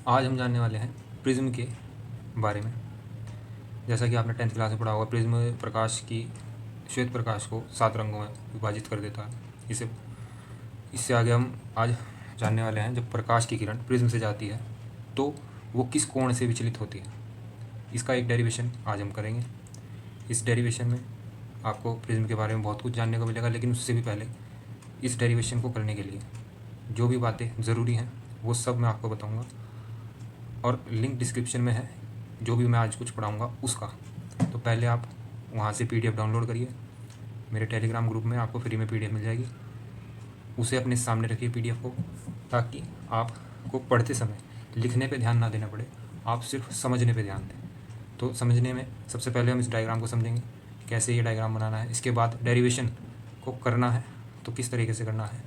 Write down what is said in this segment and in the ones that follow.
आज हम जानने वाले हैं प्रिज्म के बारे में। जैसा कि आपने 10th क्लास में पढ़ा होगा, प्रिज्म प्रकाश की श्वेत प्रकाश को 7 रंगों में विभाजित कर देता है। इसे इससे आगे हम आज जानने वाले हैं, जब प्रकाश की किरण प्रिज्म से जाती है तो वो किस कोण से विचलित होती है। इसका एक डेरिवेशन आज हम करेंगे। इस डेरिवेशन में आपको प्रिज्म के बारे में बहुत कुछ जानने को मिलेगा, लेकिन उससे भी पहले इस डेरिवेशन को करने के लिए जो भी बातें ज़रूरी हैं वो सब मैं आपको बताऊंगा, और लिंक डिस्क्रिप्शन में है जो भी मैं आज कुछ पढ़ाऊंगा उसका। तो पहले आप वहाँ से PDF डाउनलोड करिए। मेरे टेलीग्राम ग्रुप में आपको फ्री में PDF मिल जाएगी। उसे अपने सामने रखिए PDF को, ताकि आपको पढ़ते समय लिखने पे ध्यान ना देना पड़े, आप सिर्फ समझने पे ध्यान दें। तो समझने में सबसे पहले हम इस डायग्राम को समझेंगे, कैसे ये डायग्राम बनाना है। इसके बाद डेरिवेशन को करना है तो किस तरीके से करना है,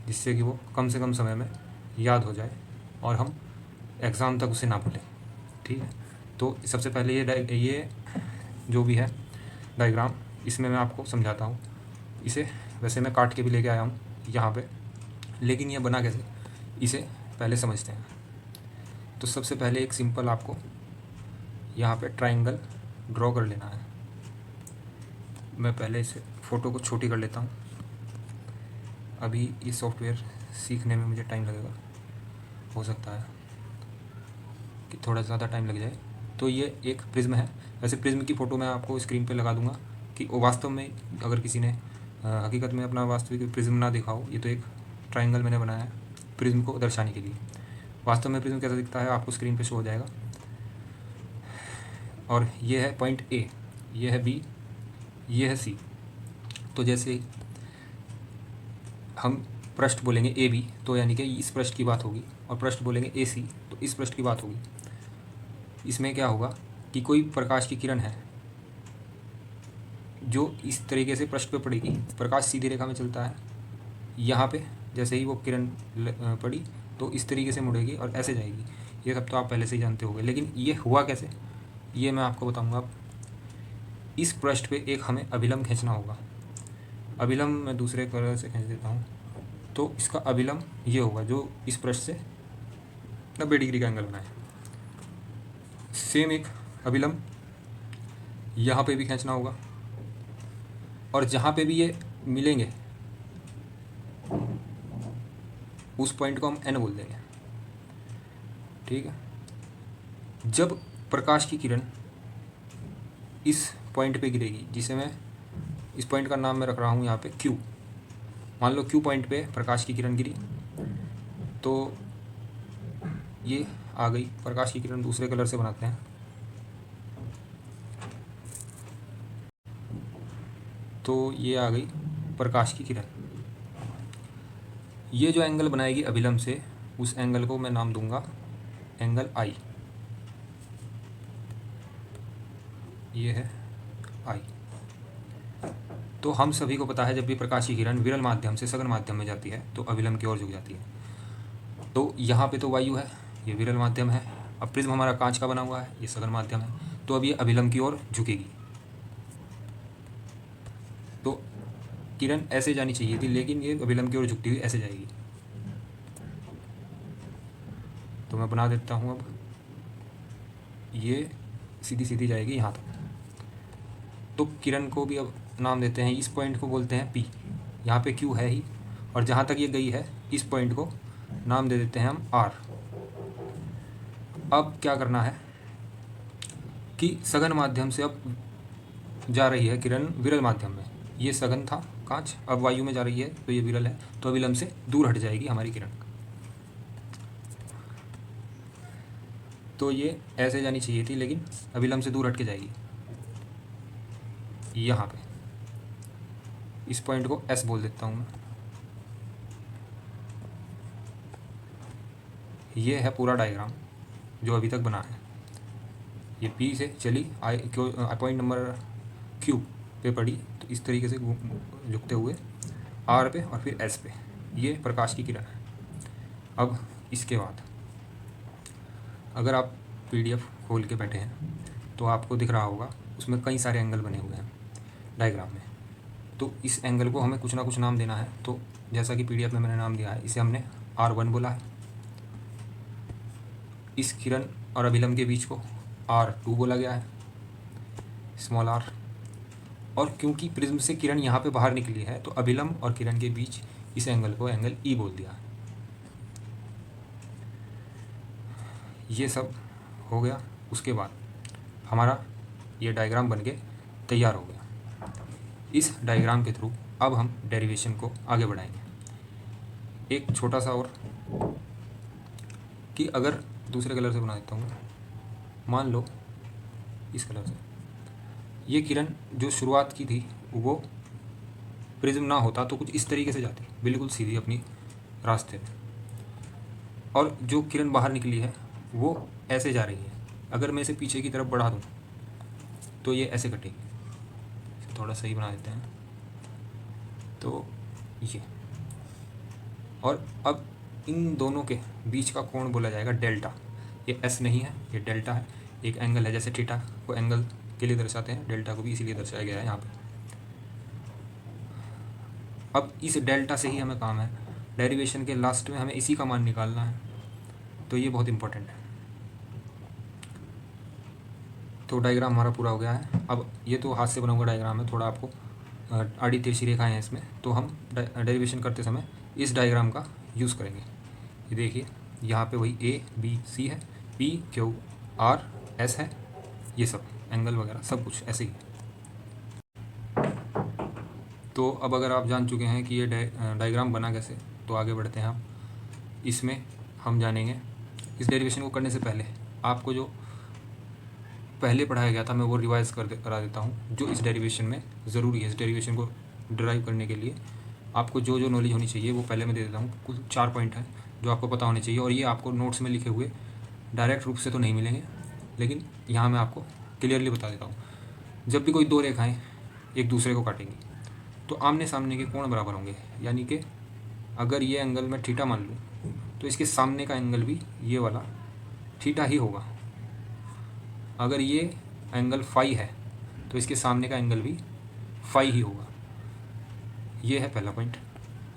जिससे कि वो कम से कम समय में याद हो जाए और हम एग्ज़ाम तक उसे ना भूलें। ठीक है, तो सबसे पहले ये जो भी है डायग्राम, इसमें मैं आपको समझाता हूँ। इसे वैसे मैं काट के भी लेके आया हूँ यहाँ पे, लेकिन ये बना कैसे इसे पहले समझते हैं। तो सबसे पहले एक सिंपल आपको यहाँ पे ट्रायंगल ड्रॉ कर लेना है। मैं पहले इसे फ़ोटो को छोटी कर लेता हूँ। अभी ये सॉफ्टवेयर सीखने में मुझे टाइम लगेगा, हो सकता है कि थोड़ा ज़्यादा टाइम लग जाए। तो ये एक प्रिज्म है। वैसे प्रिज्म की फ़ोटो मैं आपको स्क्रीन पे लगा दूंगा कि वो वास्तव में, अगर किसी ने हकीकत में अपना वास्तविक प्रिज्म ना देखा हो, ये तो एक ट्रायंगल मैंने बनाया है प्रिज्म को दर्शाने के लिए। वास्तव में प्रिज्म कैसा दिखता है आपको स्क्रीन पे शो हो जाएगा। और ये है पॉइंट A, ये है B, ये है C। तो जैसे हम पृष्ठ बोलेंगे AB तो यानी कि इस पृष्ठ की बात होगी, और पृष्ठ बोलेंगे AC तो इस पृष्ठ की बात होगी। इसमें क्या होगा कि कोई प्रकाश की किरण है जो इस तरीके से पृष्ठ पे पड़ेगी। प्रकाश सीधी रेखा में चलता है। यहाँ पे जैसे ही वो किरण पड़ी तो इस तरीके से मुड़ेगी और ऐसे जाएगी। ये सब तो आप पहले से ही जानते होंगे, लेकिन ये हुआ कैसे ये मैं आपको बताऊंगा। इस पृष्ठ पे एक हमें अभिलंब खींचना होगा। अभिलंब मैं दूसरे कलर से खींच देता हूँ। तो इसका अभिलंब ये होगा जो इस पृष्ठ से 90 डिग्री का एंगल बनाए। सेम एक अभिलंब यहाँ पे भी खींचना होगा, और जहाँ पे भी ये मिलेंगे उस पॉइंट को हम N बोल देंगे। ठीक है, जब प्रकाश की किरण इस पॉइंट पे गिरेगी, जिसे मैं इस पॉइंट का नाम मैं रख रहा हूँ यहाँ पे Q। मान लो Q पॉइंट पे प्रकाश की किरण गिरी तो ये आ गई। प्रकाश की किरण दूसरे कलर से बनाते हैं। तो ये आ गई प्रकाश की किरण। ये जो एंगल बनाएगी अभिलंब से, उस एंगल को मैं नाम दूंगा एंगल I। ये है I। तो हम सभी को पता है, जब भी प्रकाश की किरण विरल माध्यम से सघन माध्यम में जाती है तो अभिलंब की ओर झुक जाती है। तो यहाँ पे तो वायु है, ये विरल माध्यम है। अब प्रिज्म हमारा कांच का बना हुआ है, ये सघन माध्यम है। तो अब ये अभिलंब की ओर झुकेगी। तो किरण ऐसे जानी चाहिए थी, लेकिन ये अभिलंब की ओर झुकती हुई ऐसे जाएगी। तो मैं बना देता हूँ। अब ये सीधी सीधी जाएगी यहाँ तक। तो किरण को भी अब नाम देते हैं, इस पॉइंट को बोलते हैं P। यहाँ पे Q है ही, और जहाँ तक ये गई है इस पॉइंट को नाम दे देते हैं हम R। अब क्या करना है कि सघन माध्यम से अब जा रही है किरण विरल माध्यम में। ये सघन था कांच, अब वायु में जा रही है तो ये विरल है, तो अभिलंब से दूर हट जाएगी हमारी किरण। तो ये ऐसे जानी चाहिए थी, लेकिन अभिलंब से दूर हट के जाएगी यहाँ पे। इस पॉइंट को S बोल देता हूँ मैं। ये है पूरा डायग्राम जो अभी तक बना है। ये P से चली पॉइंट नंबर Q पे पड़ी, तो इस तरीके से झुकते हुए R पे और फिर S पे। ये प्रकाश की किरण है। अब इसके बाद अगर आप PDF खोल के बैठे हैं तो आपको दिख रहा होगा उसमें कई सारे एंगल बने हुए हैं डायग्राम में। तो इस एंगल को हमें कुछ ना कुछ नाम देना है। तो जैसा कि PDF में मैंने नाम दिया है, इसे हमने R1 बोला है। इस किरण और अभिलंब के बीच को R2 बोला गया है, स्मॉल r। और क्योंकि प्रिज्म से किरण यहाँ पे बाहर निकली है तो अभिलंब और किरण के बीच इस एंगल को एंगल E बोल दिया है। ये सब हो गया। उसके बाद हमारा ये डायग्राम बन के तैयार हो गया। इस डायग्राम के थ्रू अब हम डेरिवेशन को आगे बढ़ाएंगे। एक छोटा सा और कि अगर दूसरे कलर से बना देता हूँ, मान लो इस कलर से, ये किरण जो शुरुआत की थी वो प्रिज्म ना होता तो कुछ इस तरीके से जाती, बिल्कुल सीधी अपनी रास्ते में, और जो किरण बाहर निकली है वो ऐसे जा रही है। अगर मैं इसे पीछे की तरफ बढ़ा दूँ तो ये ऐसे कटेगी। थोड़ा सही बना देते हैं तो ये, और अब इन दोनों के बीच का कोण बोला जाएगा डेल्टा। ये एस नहीं है, ये डेल्टा है। एक एंगल है, जैसे थीटा को एंगल के लिए दर्शाते हैं, डेल्टा को भी इसीलिए दर्शाया गया है यहाँ पे। अब इस डेल्टा से ही हमें काम है, डेरिवेशन के लास्ट में हमें इसी का मान निकालना है, तो ये बहुत इंपॉर्टेंट है। तो डायग्राम हमारा पूरा हो गया है। अब ये तो हाथ से बना हुआ डायग्राम है, थोड़ा आपको आड़ी तिरछी रेखाएं हैं इसमें, तो हम डेरिवेशन करते समय इस डायग्राम का यूज़ करेंगे। ये देखिए यहाँ पे वही ABC है, PQRS है, ये सब एंगल वगैरह सब कुछ ऐसे ही। तो अब अगर आप जान चुके हैं कि ये डायग्राम बना कैसे, तो आगे बढ़ते हैं हम। इसमें हम जानेंगे, इस डेरिवेशन को करने से पहले आपको जो पहले पढ़ाया गया था मैं वो रिवाइज करा देता हूँ, जो इस डेरिवेशन में ज़रूरी है। इस डेरिवेशन को ड्राइव करने के लिए आपको जो जो नॉलेज होनी चाहिए वो पहले मैं दे देता हूँ। कुल 4 पॉइंट हैं जो आपको पता होने चाहिए, और ये आपको नोट्स में लिखे हुए डायरेक्ट रूप से तो नहीं मिलेंगे, लेकिन यहाँ मैं आपको क्लियरली बता देता हूँ। जब भी कोई दो रेखाएं एक दूसरे को काटेंगी तो आमने सामने के कोण बराबर होंगे, यानी कि अगर ये एंगल मैं थीटा मान लूँ तो इसके सामने का एंगल भी ये वाला थीटा ही होगा। अगर ये एंगल फाई है तो इसके सामने का एंगल भी फाई ही होगा। ये है पहला पॉइंट,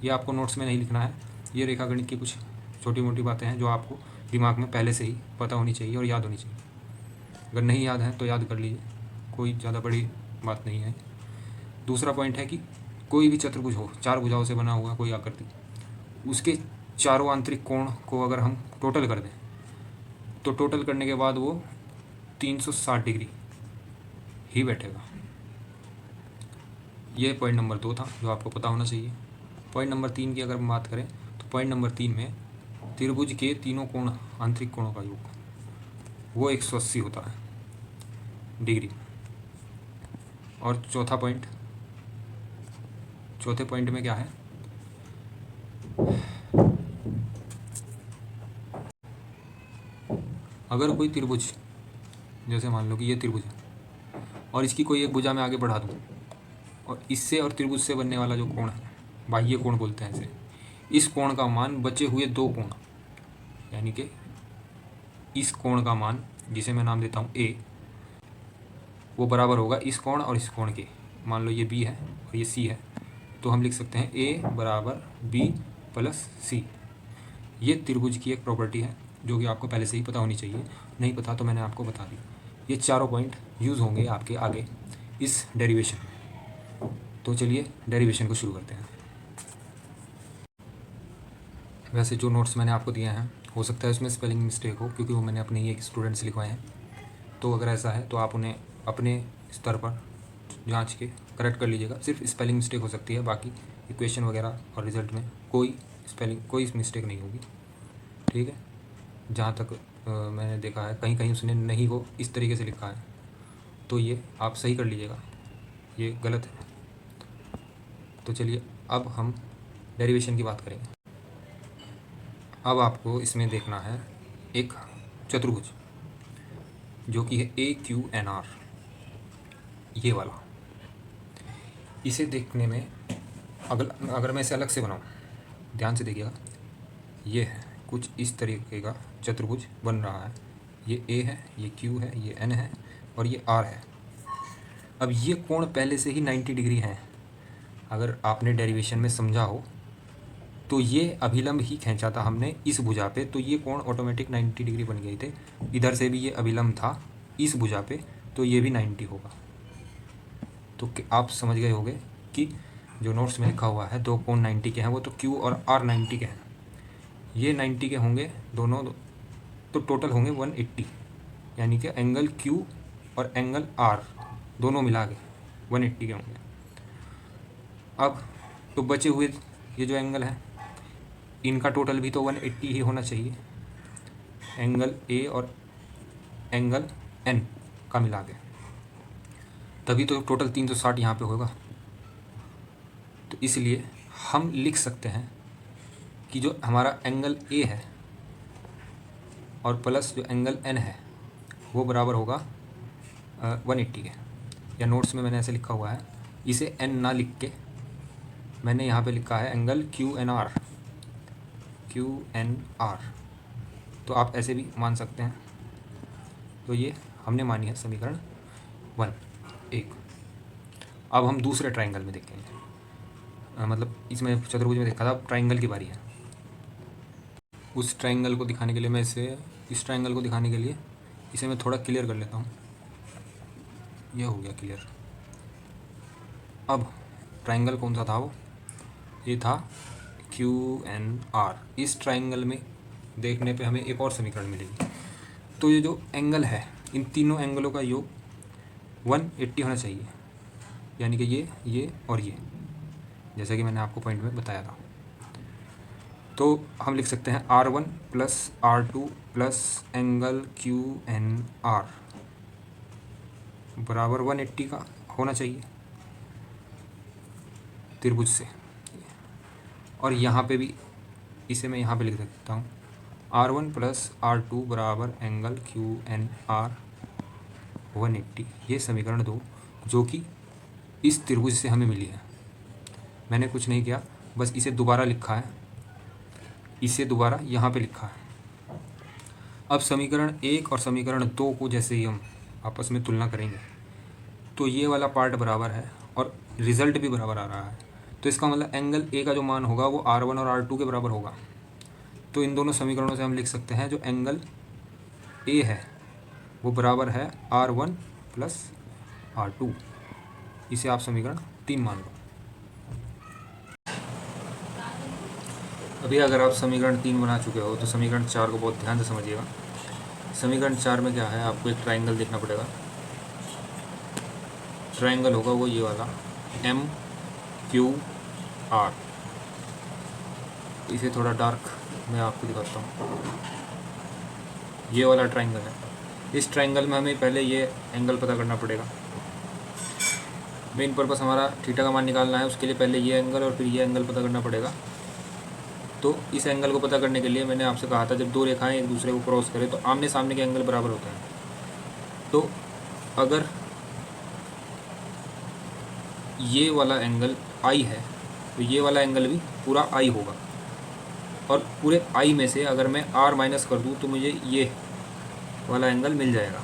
ये आपको नोट्स में नहीं लिखना है। ये रेखा गणित की कुछ छोटी मोटी बातें हैं जो आपको दिमाग में पहले से ही पता होनी चाहिए और याद होनी चाहिए। अगर नहीं याद है तो याद कर लीजिए, कोई ज़्यादा बड़ी बात नहीं है। दूसरा पॉइंट है कि कोई भी चतुर्भुज हो, 4 भुजाओं से बना हुआ कोई आकृति, उसके चारों आंतरिक कोण को अगर हम टोटल कर दें तो टोटल करने के बाद वो 360 डिग्री ही बैठेगा। ये पॉइंट नंबर 2 था जो आपको पता होना चाहिए। पॉइंट नंबर 3 की अगर हम बात करें तो पॉइंट नंबर 3 में त्रिभुज के तीनों कोण, आंतरिक कोणों का योग वो 180 होता है डिग्री। और चौथे पॉइंट में क्या है, अगर कोई त्रिभुज, जैसे मान लो कि ये त्रिभुज है और इसकी कोई एक भुजा में आगे बढ़ा दूँ, और इससे और त्रिभुज से बनने वाला जो कोण है, बाह्य कोण बोलते हैं इसे, इस कोण का मान बचे हुए 2 कोण, यानी कि इस कोण का मान जिसे मैं नाम देता हूँ A, वो बराबर होगा इस कोण और इस कोण के। मान लो ये B है और ये C है, तो हम लिख सकते हैं A बराबर B प्लस C। ये त्रिभुज की एक प्रॉपर्टी है जो कि आपको पहले से ही पता होनी चाहिए, नहीं पता तो मैंने आपको बता दी। ये चारों पॉइंट यूज़ होंगे आपके आगे इस डेरिवेशन में। तो चलिए डेरिवेशन को शुरू करते हैं। वैसे जो नोट्स मैंने आपको दिए हैं हो सकता है उसमें स्पेलिंग मिस्टेक हो, क्योंकि वो मैंने अपने ही एक स्टूडेंट से लिखवाए हैं। तो अगर ऐसा है तो आप उन्हें अपने स्तर पर जांच के करेक्ट कर लीजिएगा। सिर्फ स्पेलिंग मिस्टेक हो सकती है, बाकी इक्वेशन वगैरह और रिजल्ट में कोई मिस्टेक नहीं होगी, ठीक है। जहाँ तक मैंने देखा है कहीं कहीं उसने नहीं वो इस तरीके से लिखा है, तो ये आप सही कर लीजिएगा, ये गलत है। तो चलिए अब हम डेरिवेशन की बात करेंगे। अब आपको इसमें देखना है एक चतुर्भुज जो कि है AQNR, ये वाला। इसे देखने में अगर मैं इसे अलग से बनाऊँ, ध्यान से देखिएगा, ये है कुछ इस तरीके का चतुर्भुज बन रहा है। ये A है, ये Q है, ये N है और ये R है। अब ये कोण पहले से ही 90 डिग्री हैं। अगर आपने डेरिवेशन में समझा हो तो ये अभिलंब ही खींचा था हमने इस भुजा पे, तो ये कोण ऑटोमेटिक 90 डिग्री बन गए थे। इधर से भी ये अभिलंब था इस भुजा पे, तो ये भी 90 होगा। तो आप समझ गए होंगे कि जो नोट्स में लिखा हुआ है दो कोण 90 के हैं, वो तो Q और R 90 के हैं। ये 90 के होंगे दोनों, तो टोटल होंगे 180, यानी कि एंगल Q और एंगल R दोनों मिला के 180 के होंगे। अब तो बचे हुए ये जो एंगल है इनका टोटल भी तो 180 ही होना चाहिए, एंगल A और एंगल N का मिला के, तभी तो टोटल 360 यहाँ पे होगा। तो इसलिए हम लिख सकते हैं कि जो हमारा एंगल A है और प्लस जो एंगल N है वो बराबर होगा 180 के। या नोट्स में मैंने ऐसे लिखा हुआ है, इसे N ना लिख के मैंने यहाँ पे लिखा है एंगल QNR। तो आप ऐसे भी मान सकते हैं। तो ये हमने मानी है समीकरण 1। अब हम दूसरे ट्राइंगल में देखेंगे, मतलब इसमें चतुर्भुज में देखा था, अब ट्राइंगल की बारी है। उस ट्राइंगल को दिखाने के लिए इस ट्राइंगल को दिखाने के लिए इसे मैं थोड़ा क्लियर कर लेता हूँ। यह हो गया क्लियर। अब ट्राइंगल कौन सा था वो, ये था QNR। इस ट्राइंगल में देखने पे हमें एक और समीकरण मिलेगी। तो ये जो एंगल है इन तीनों एंगलों का योग 180 होना चाहिए, यानी कि ये और ये, जैसा कि मैंने आपको पॉइंट में बताया था। तो हम लिख सकते हैं R1 plus R2 plus angle QNR बराबर 180 का होना चाहिए त्रिभुज से। और यहाँ पे भी इसे मैं यहाँ पे लिख सकता हूँ R1 प्लस R2 बराबर एंगल QNR 180। ये समीकरण 2 जो कि इस त्रिभुज से हमें मिली है। मैंने कुछ नहीं किया, बस इसे दोबारा लिखा है, इसे दोबारा यहाँ पे लिखा है। अब समीकरण 1 और समीकरण 2 को जैसे ही हम आपस में तुलना करेंगे तो ये वाला पार्ट बराबर है और रिज़ल्ट भी बराबर आ रहा है। तो इसका मतलब एंगल A का जो मान होगा वो R1 और R2 के बराबर होगा। तो इन दोनों समीकरणों से हम लिख सकते हैं जो एंगल A है वो बराबर है R1 प्लस R2। इसे आप समीकरण 3 मान लो। अभी अगर आप समीकरण 3 बना चुके हो तो समीकरण 4 को बहुत ध्यान से समझिएगा। समीकरण 4 में क्या है, आपको एक ट्राइंगल देखना पड़ेगा। ट्राइंगल होगा वो ये वाला MQR। इसे थोड़ा डार्क मैं आपको दिखाता हूँ। ये वाला ट्राइंगल है। इस ट्राइंगल में हमें पहले ये एंगल पता करना पड़ेगा। मेन पर्पस हमारा थीटा का मान निकालना है, उसके लिए पहले ये एंगल और फिर ये एंगल पता करना पड़ेगा। तो इस एंगल को पता करने के लिए मैंने आपसे कहा था जब दो रेखाएं एक दूसरे को क्रॉस करें तो आमने सामने के एंगल बराबर होते हैं। तो अगर ये वाला एंगल I है तो ये वाला एंगल भी पूरा I होगा, और पूरे I में से अगर मैं R माइनस कर दूँ तो मुझे ये वाला एंगल मिल जाएगा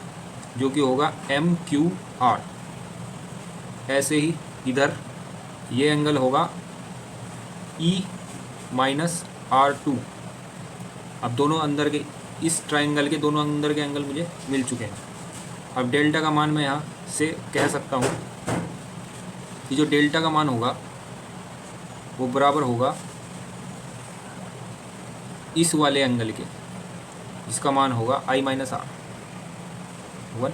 जो कि होगा MQR। ऐसे ही इधर ये एंगल होगा E माइनस R2। अब दोनों अंदर के, इस ट्राइंगल के दोनों अंदर के एंगल मुझे मिल चुके हैं। अब डेल्टा का मान मैं यहाँ से कह सकता हूँ कि जो डेल्टा का मान होगा वो बराबर होगा इस वाले एंगल के, जिसका मान होगा I माइनस R1,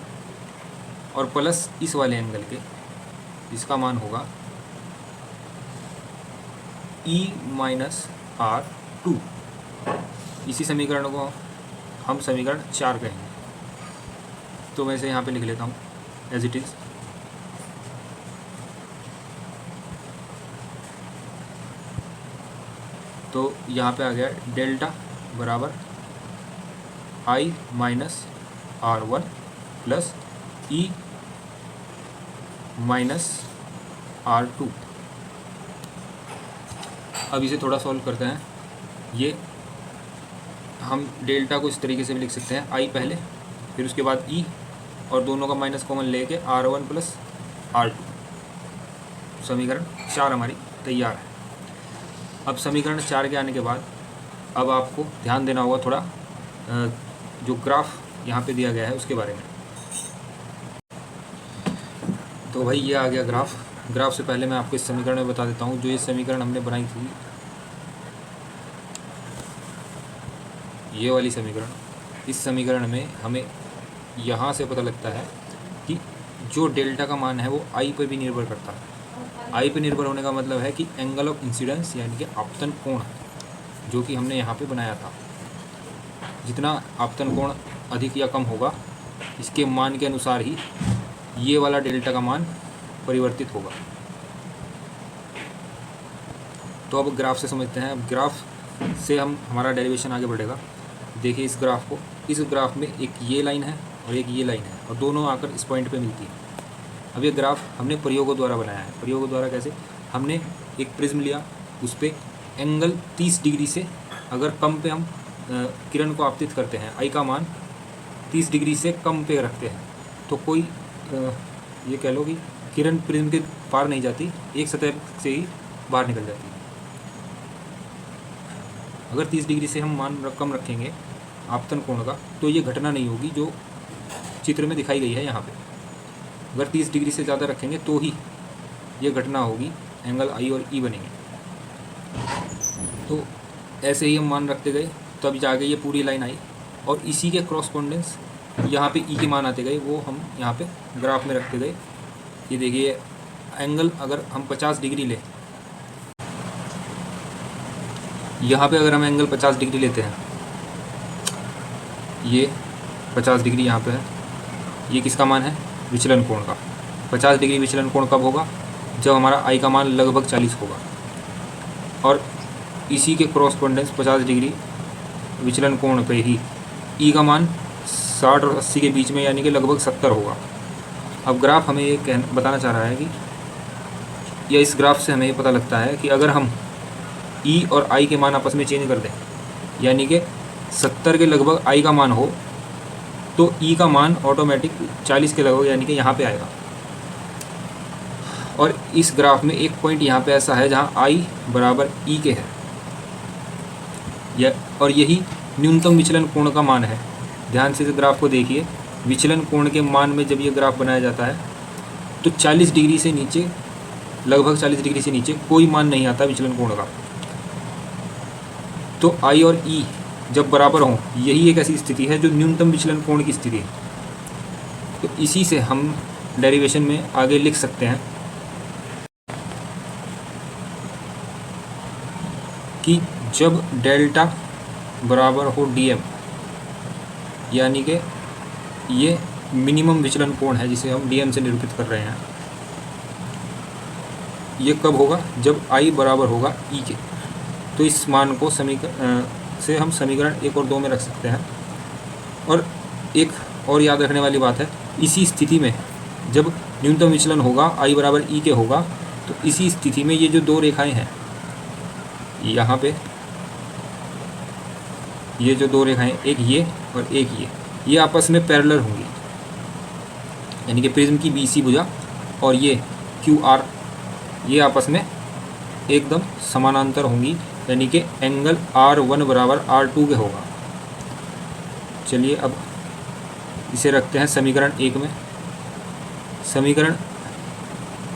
और प्लस इस वाले एंगल के जिसका मान होगा E माइनस R2। इसी समीकरण को हम समीकरण 4 कहेंगे। तो मैं इसे यहाँ पे लिख लेता हूँ एज इट इज़। तो यहाँ पे आ गया डेल्टा बराबर I minus R1 plus E minus R2। अब इसे थोड़ा सॉल्व करते हैं। ये हम डेल्टा को इस तरीके से भी लिख सकते हैं, I पहले फिर उसके बाद E और दोनों का माइनस कॉमन लेके R1 प्लस R2। समीकरण 4 हमारी तैयार है। अब समीकरण 4 के आने के बाद अब आपको ध्यान देना होगा थोड़ा जो ग्राफ यहाँ पे दिया गया है उसके बारे में। तो भाई ये आ गया ग्राफ से पहले मैं आपको इस समीकरण में बता देता हूँ। जो ये समीकरण हमने बनाई थी, ये वाली समीकरण, इस समीकरण में हमें यहाँ से पता लगता है कि जो डेल्टा का मान है वो आई पर भी निर्भर करता है। आई पे निर्भर होने का मतलब है कि एंगल ऑफ इंसिडेंस यानी कि आपतन कोण जो कि हमने यहाँ पे बनाया था, जितना आपतन कोण अधिक या कम होगा इसके मान के अनुसार ही ये वाला डेल्टा का मान परिवर्तित होगा। तो अब ग्राफ से समझते हैं। अब ग्राफ से हमारा डेरिवेशन आगे बढ़ेगा। देखिए इस ग्राफ को, इस ग्राफ में एक ये लाइन है और एक ये लाइन है और दोनों आकर इस पॉइंट पे मिलती है। अब ये ग्राफ हमने प्रयोगों द्वारा बनाया है। प्रयोगों द्वारा कैसे? हमने एक प्रिज्म लिया, उस पर एंगल 30 डिग्री से अगर कम पे हम किरण को आपतित करते हैं, आई का मान 30 डिग्री से कम पे रखते हैं, तो कोई ये कह लो कि किरण प्रिज्म के पार नहीं जाती, एक सतह से ही बाहर निकल जाती है। अगर 30 डिग्री से हम मान कम रखेंगे आपतन कोण का, तो ये घटना नहीं होगी जो चित्र में दिखाई गई है यहाँ पे। अगर 30 डिग्री से ज़्यादा रखेंगे तो ही ये घटना होगी, एंगल आई और ई बनेंगे। तो ऐसे ही हम मान रखते गए, तब जाके ये पूरी लाइन आई और इसी के क्रॉसपोंडेंस यहाँ पे ई के मान आते गए, वो हम यहाँ पे ग्राफ में रखते गए। ये देखिए एंगल अगर हम 50 डिग्री लें, यहाँ पे अगर हम एंगल 50 डिग्री लेते हैं, ये 50 डिग्री यहाँ पे है, ये किसका मान है? विचलन कोण का। 50 डिग्री विचलन कोण कब होगा? जब हमारा आई का मान लगभग 40 होगा। और इसी के क्रॉसपोंडेंस 50 डिग्री विचलन कोण पे ही ई का मान 60 और 80 के बीच में यानी कि लगभग 70 होगा। अब ग्राफ हमें ये बताना चाह रहा है कि, या इस ग्राफ से हमें ये पता लगता है कि अगर हम ई और आई के मान आपस में चेंज कर दें, यानी कि 70 के लगभग आई का मान हो, तो ई का मान ऑटोमेटिक 40 के लगभग यानी कि यहाँ पे आएगा। और इस ग्राफ में एक पॉइंट यहाँ पे ऐसा है जहाँ आई बराबर ई के है, और यही न्यूनतम विचलन कोण का मान है। ध्यान से इस ग्राफ को देखिए, विचलन कोण के मान में जब ये ग्राफ बनाया जाता है तो 40 डिग्री से नीचे, लगभग 40 डिग्री से नीचे कोई मान नहीं आता विचलन कोण का। तो आई और ई जब बराबर हों, यही एक ऐसी स्थिति है जो न्यूनतम विचलन कोण की स्थिति है। तो इसी से हम डेरिवेशन में आगे लिख सकते हैं कि जब डेल्टा बराबर हो डीएम, यानी कि ये मिनिमम विचलन कोण है जिसे हम डीएम से निरूपित कर रहे हैं, ये कब होगा? जब आई बराबर होगा ई के। तो इस मान को से हम समीकरण 1 और 2 में रख सकते हैं। और एक और याद रखने वाली बात है, इसी स्थिति में जब न्यूनतम विचलन होगा, आई बराबर ई के होगा, तो इसी स्थिति में ये जो दो रेखाएं हैं यहाँ पे, ये जो दो रेखाएं, एक ये और एक ये आपस में पैरेलल होंगी, यानी कि प्रिज्म की बीसी भुजा और ये क्यू आर, ये आपस में एकदम समानांतर होंगी, यानी कि एंगल R1 बराबर R2 के होगा। चलिए अब इसे रखते हैं समीकरण 1 में। समीकरण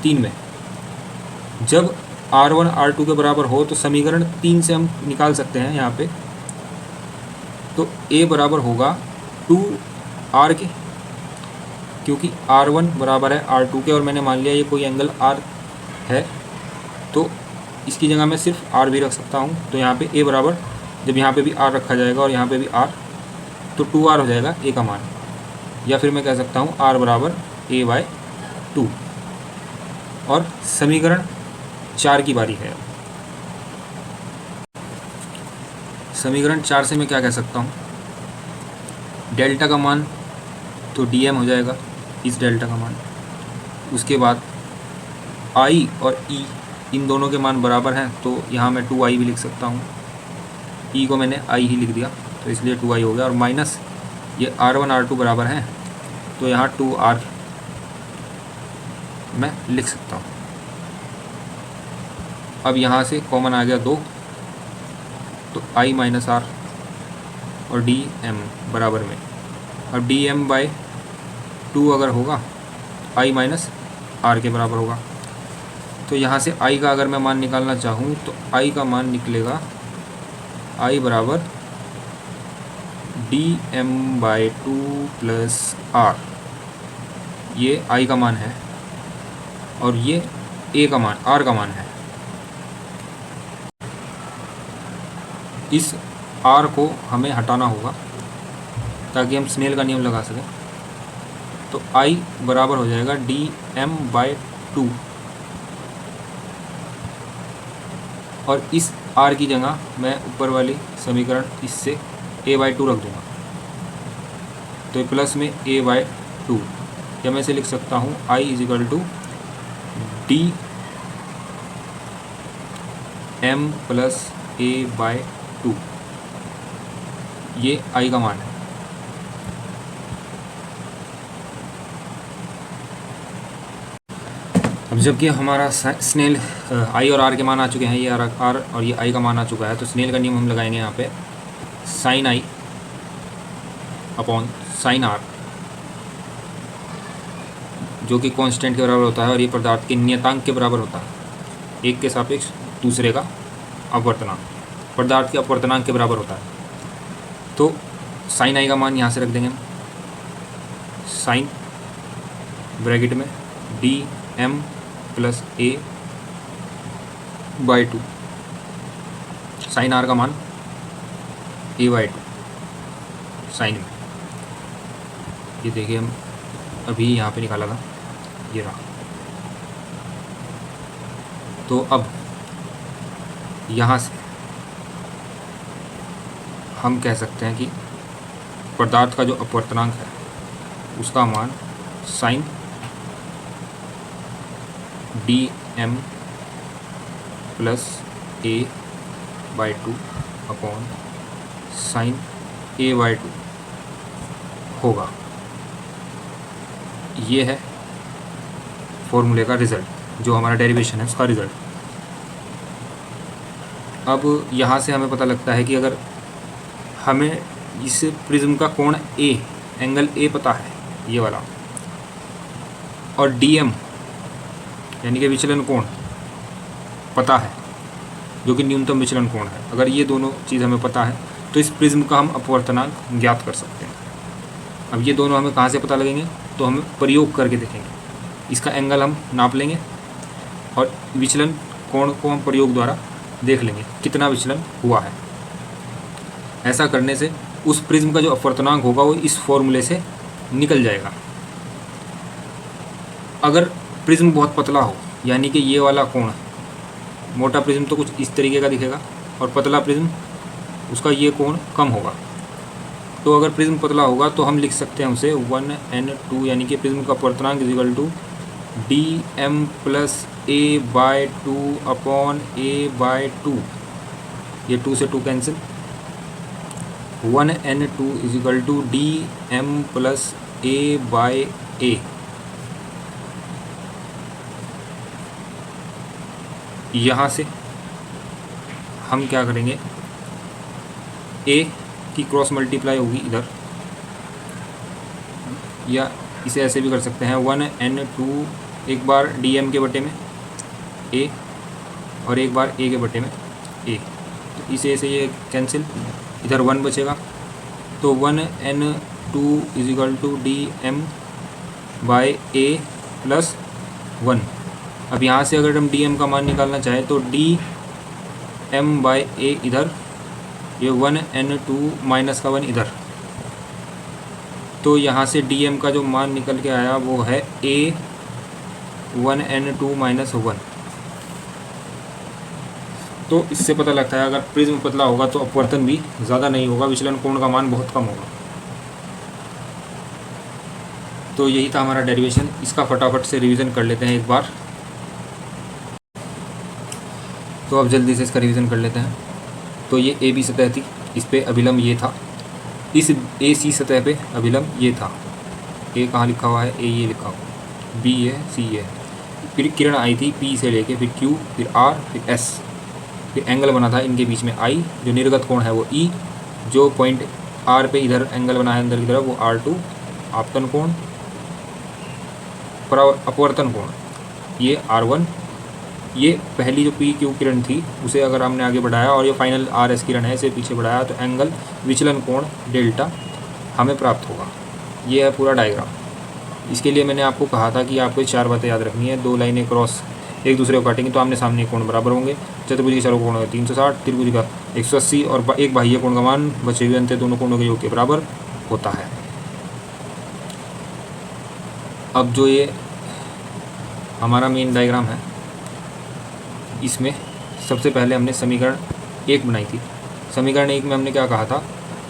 3 में जब R1 R2 के बराबर हो तो समीकरण 3 से हम निकाल सकते हैं यहाँ पे, तो A बराबर होगा 2R के, क्योंकि R1 बराबर है R2 के और मैंने मान लिया ये कोई एंगल R है, तो इसकी जगह मैं सिर्फ R भी रख सकता हूँ। तो यहाँ पे A बराबर, जब यहाँ पे भी R रखा जाएगा और यहाँ पे भी R, तो 2R हो जाएगा A का मान। या फिर मैं कह सकता हूँ R बराबर A/2। और समीकरण 4 की बारी है। समीकरण 4 से मैं क्या कह सकता हूँ? डेल्टा का मान तो DM हो जाएगा, इस डेल्टा का मान। उसके बाद I और E इन दोनों के मान बराबर हैं, तो यहाँ मैं 2I भी लिख सकता हूँ। E को मैंने I ही लिख दिया, तो इसलिए 2I हो गया। और माइनस ये R1 R2 बराबर हैं, तो यहाँ 2R मैं लिख सकता हूँ। अब यहाँ से कॉमन आ गया 2, तो आई माइनस आर और डी एम बराबर में, अब डी एम बाई 2 अगर होगा आई माइनस आर के बराबर होगा। तो यहाँ से आई का अगर मैं मान निकालना चाहूँ तो आई का मान निकलेगा आई बराबर D M by 2 plus R, ये आई का मान है और ये ए का मान आर का मान है। इस आर को हमें हटाना होगा ताकि हम स्नेल का नियम लगा सकें। तो आई बराबर हो जाएगा डी एम बाई 2 और इस आर की जगह मैं ऊपर वाली समीकरण इससे ए बाई 2 रख दूँगा, तो प्लस में ए बाई 2, या मैं इसे लिख सकता हूँ I is equal to D M plus A by 2, ये आई का मान है। अब जबकि हमारा स्नेल आई और आर के मान आ चुके हैं, ये आर और ये आई का मान आ चुका है, तो स्नेल का नियम हम लगाएंगे यहाँ पे sine I upon sine R, जो कि कांस्टेंट के बराबर होता है और ये पदार्थ के नियतांक के बराबर होता है, एक के सापेक्ष दूसरे का अपवर्तनांक, पदार्थ के अपवर्तनांक के बराबर होता है। तो साइन आई का मान यहाँ से रख देंगे हम, साइन ब्रैकेट में D M plus A by 2, sine R का मान ए बाई 2 साइन में, ये देखिए हम अभी यहाँ पे निकाला था, ये रहा। तो अब यहाँ से हम कह सकते हैं कि पदार्थ का जो अपवर्तनांक है उसका मान sine D M plus A by 2 upon sine A by 2 होगा। ये है फॉर्मूले का रिज़ल्ट, जो हमारा डेरिवेशन है उसका रिज़ल्ट। अब यहाँ से हमें पता लगता है कि अगर हमें इस प्रिज्म का कोण ए, एंगल ए पता है ये वाला, और डी एम यानी कि विचलन कोण पता है जो कि न्यूनतम विचलन कोण है, अगर ये दोनों चीज़ हमें पता है तो इस प्रिज्म का हम अपवर्तनांक ज्ञात कर सकते हैं। अब ये दोनों हमें कहाँ से पता लगेंगे, तो हमें प्रयोग करके देखेंगे, इसका एंगल हम नाप लेंगे और विचलन कोण को हम प्रयोग द्वारा देख लेंगे कितना विचलन हुआ है। ऐसा करने से उस प्रिज्म का जो अपवर्तनांक होगा वो इस फॉर्मूले से निकल जाएगा। अगर प्रिज्म बहुत पतला हो, यानी कि ये वाला कोण, मोटा प्रिज्म तो कुछ इस तरीके का दिखेगा और पतला प्रिज्म उसका ये कोण कम होगा, तो अगर प्रिज्म पतला होगा तो हम लिख सकते हैं उसे 1n2, यानी कि प्रिज्म का अपवर्तनांक is equal to D M plus A by 2 upon A by 2, ये 2 से 2 cancel, 1n2 is equal to D M plus A by A. यहाँ से हम क्या करेंगे, ए की क्रॉस मल्टीप्लाई होगी इधर, या इसे ऐसे भी कर सकते हैं 1n2 एक बार dm के बटे में a और एक बार a के बटे में a, तो इसे ऐसे ये कैंसिल, इधर 1 बचेगा, तो 1n2 is equal to D M by A plus 1। अब यहाँ से अगर हम डी एम का मान निकालना चाहें तो डी एम बाई ए इधर, ये 1n2 माइनस का 1 इधर, तो यहाँ से डी एम का जो मान निकल के आया वो है a 1n2 माइनस 1। तो इससे पता लगता है अगर प्रिज्म पतला होगा तो अपवर्तन भी ज़्यादा नहीं होगा, विचलन कोण का मान बहुत कम होगा। तो यही था हमारा डेरिवेशन, इसका फटाफट से रिवीजन कर लेते हैं एक बार। तो अब जल्दी से इसका रिवीजन कर लेते हैं। तो ये ए बी सतह थी, इस पे अभिलंब ये था, इस ए सी सतह पे अभिलंब ये था, ए कहाँ लिखा हुआ है, ए ये लिखा हुआ, बी है, सी है, फिर किरण आई थी पी से लेके, फिर क्यू, फिर आर, फिर एस, फिर एंगल बना था इनके बीच में आई, जो निर्गत कोण है वो ई, जो पॉइंट आर पे इधर एंगल बना है अंदर की तरफ वो R2, आपतन कोण, अपवर्तन कोण ये R1। ये पहली जो पी क्यू किरण थी उसे अगर हमने आगे बढ़ाया और ये फाइनल RS किरण है इसे पीछे बढ़ाया तो एंगल विचलन कोण डेल्टा हमें प्राप्त होगा। ये है पूरा डायग्राम। इसके लिए मैंने आपको कहा था कि आपको 4 बातें याद रखनी है। 2 लाइनें क्रॉस एक दूसरे को काटेंगे तो आमने सामने कोण बराबर होंगे। चतुर्भुज के चारों कोण 360, त्रिभुज का 180 और एक बाह्य कोण का मान बचे हुए अंतर दोनों कोणों के योग के बराबर होता है। अब जो ये हमारा मेन डायग्राम है इसमें सबसे पहले हमने समीकरण 1 बनाई थी। समीकरण 1 में हमने क्या कहा था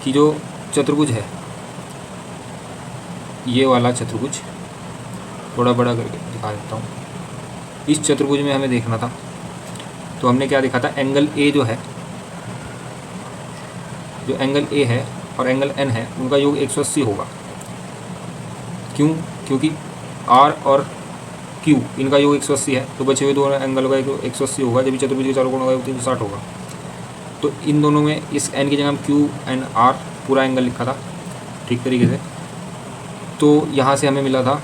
कि जो चतुर्भुज है ये वाला चतुर्भुज, थोड़ा बड़ा करके दिखा देता हूँ, इस चतुर्भुज में हमें देखना था तो हमने क्या देखा था, एंगल ए जो एंगल ए है और एंगल एन है उनका योग 180 होगा। क्यों? क्योंकि आर और क्यू इनका योग 180 है तो बचे हुए दोनों एंगल का 180 होगा, जब चतुर्भुज के चारों कोणों का 360 होगा। तो इन दोनों में इस एन की जगह हम क्यू एन आर पूरा एंगल लिखा था ठीक तरीके से। तो यहाँ से हमें मिला था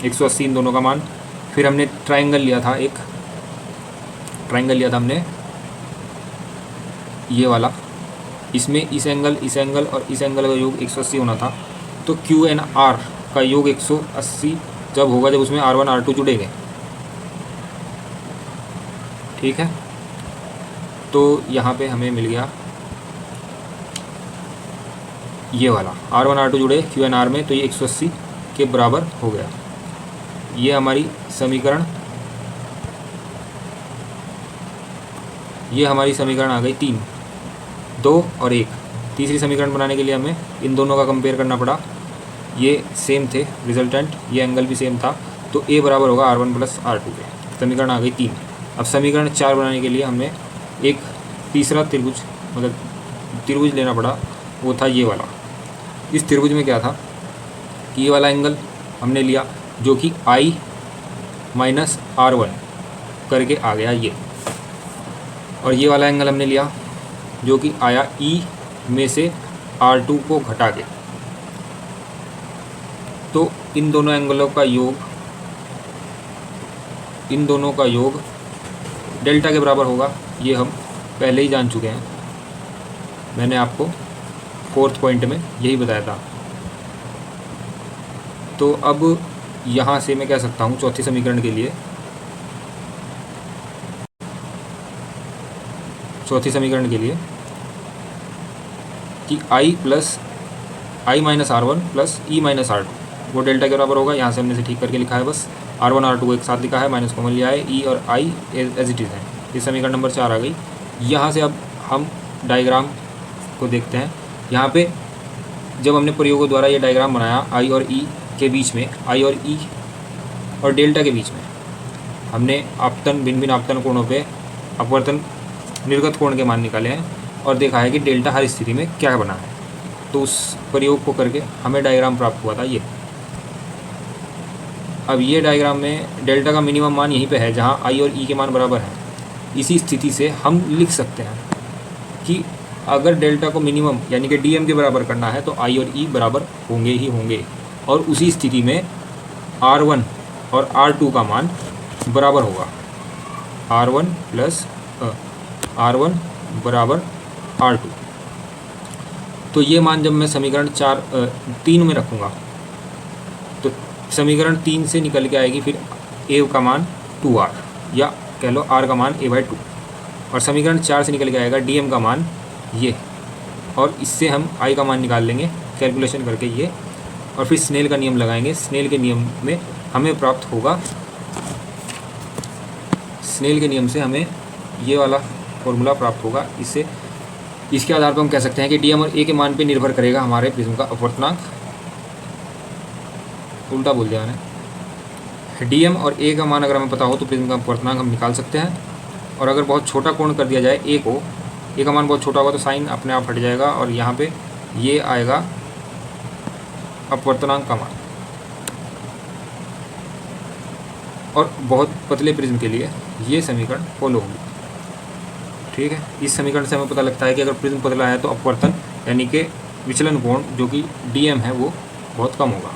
180 इन दोनों का मान। फिर हमने ट्राइंगल लिया था, एक ट्राइंगल लिया था हमने ये वाला, इसमें इस एंगल और इस एंगल का योग 180 होना था। तो क्यू एन आर का योग 180 जब होगा जब उसमें R1 R2 जुड़ेंगे, ठीक है। तो यहाँ पे हमें मिल गया ये वाला R1 R2 जुड़े क्यू एन आर में तो ये 180 के बराबर हो गया। ये हमारी समीकरण आ गई 3, 2 और 1। तीसरी समीकरण बनाने के लिए हमें इन दोनों का कंपेयर करना पड़ा। ये सेम थे रिजल्टेंट, ये एंगल भी सेम था तो ए बराबर होगा R1 + R2 के। समीकरण आ गई 3। अब समीकरण 4 बनाने के लिए हमें एक तीसरा त्रिभुज लेना पड़ा, वो था ये वाला। इस त्रिभुज में क्या था कि ये वाला एंगल हमने लिया जो कि I - R1 करके आ गया ये, और ये वाला एंगल हमने लिया जो कि आया E में से R2 को घटा के। तो इन दोनों एंगलों का योग डेल्टा के बराबर होगा। ये हम पहले ही जान चुके हैं, मैंने आपको 4th पॉइंट में यही बताया था। तो अब यहाँ से मैं कह सकता हूँ चौथी समीकरण के लिए, कि I - R1 + E - R2 वो डेल्टा के बराबर होगा। यहाँ से हमने से ठीक करके लिखा है, बस R1 R2 को एक साथ लिखा है, माइनस कॉमन लिया है, E और I एज इट इज़ है। ये समीकरण नंबर 4 आ गई। यहाँ से अब हम डायग्राम को देखते हैं। यहाँ पे जब हमने प्रयोगों द्वारा ये डायग्राम बनाया I और E के बीच में, I और E और डेल्टा के बीच में हमने भिन्न आपतन कोणों पे अपवर्तन निर्गत कोण के मान निकाले हैं और देखा है कि डेल्टा हर स्थिति में क्या बना है। तो उस प्रयोग को करके हमें डायग्राम प्राप्त हुआ था ये। अब ये डायग्राम में डेल्टा का मिनिमम मान यहीं पे है जहाँ I और E के मान बराबर हैं। इसी स्थिति से हम लिख सकते हैं कि अगर डेल्टा को मिनिमम यानी कि DM के बराबर करना है तो I और E बराबर होंगे ही होंगे, और उसी स्थिति में R1 और R2 का मान बराबर होगा। R1 बराबर R2। तो ये मान जब मैं समीकरण 3 में रखूँगा तो समीकरण 3 से निकल के आएगी फिर A का मान 2R, या कह लो R का मान A/2, और समीकरण 4 से निकल के आएगा DM का मान ये, और इससे हम I का मान निकाल लेंगे कैलकुलेशन करके ये, और फिर स्नेल का नियम लगाएंगे। स्नेल के नियम में हमें प्राप्त होगा, स्नेल के नियम से हमें ये वाला फॉर्मूला प्राप्त होगा। इसके आधार पर हम कह सकते हैं कि DM और A के मान पे निर्भर करेगा हमारे प्रिज्म का अपवर्तनांक। उल्टा बोल दिया मैंने। DM और A का मान अगर हमें पता हो तो प्रिज्म का अपवर्तनांक हम निकाल सकते हैं, और अगर बहुत छोटा कोण कर दिया जाए A का मान बहुत छोटा होगा तो साइन अपने आप हट जाएगा और यहाँ पे ये आएगा अपवर्तनांक का मान। और बहुत पतले प्रिज्म के लिए ये समीकरण फॉलो होगी। ठीक है, इस समीकरण से हमें पता लगता है कि अगर प्रिज्म पतला है तो अपवर्तन यानी कि विचलन कोण जो कि DM है वो बहुत कम होगा।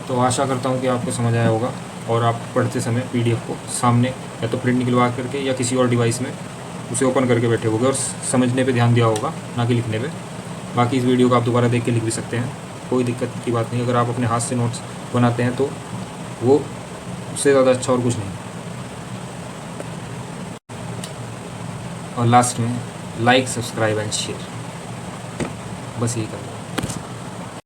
तो आशा करता हूँ कि आपको समझ आया होगा और आप पढ़ते समय PDF को सामने या तो प्रिंट निकलवा करके या किसी और डिवाइस में उसे ओपन करके बैठे होगे और समझने पे ध्यान दिया होगा, ना कि लिखने पे। बाकी इस वीडियो को आप दोबारा देख के लिख भी सकते हैं, कोई दिक्कत की बात नहीं। अगर आप अपने हाथ से नोट्स बनाते हैं तो वो उससे ज़्यादा अच्छा और कुछ नहीं। और लास्ट में लाइक, सब्सक्राइब एंड शेयर, बस यही करना है।